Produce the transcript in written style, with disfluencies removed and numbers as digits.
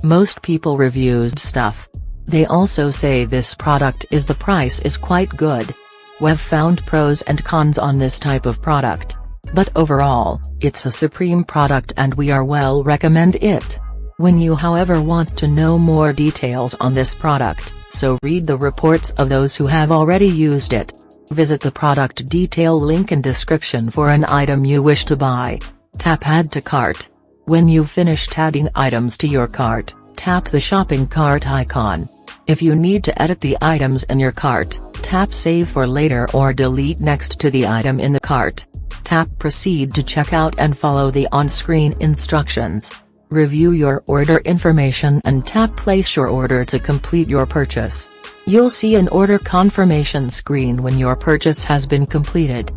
Most people reviews stuff. They also say this product is the price is quite good. We've found pros and cons on this type of product. But overall, it's a supreme product and we are well recommend it. When you however want to know more details on this product, so read the reports of those who have already used it. Visit the product detail link in description for an item you wish to buy. Tap Add to Cart. When you've finished adding items to your cart, tap the shopping cart icon. If you need to edit the items in your cart, tap Save for later or delete next to the item in the cart. Tap Proceed to checkout and follow the on-screen instructions. Review your order information and tap Place your order to complete your purchase. You'll see an order confirmation screen when your purchase has been completed.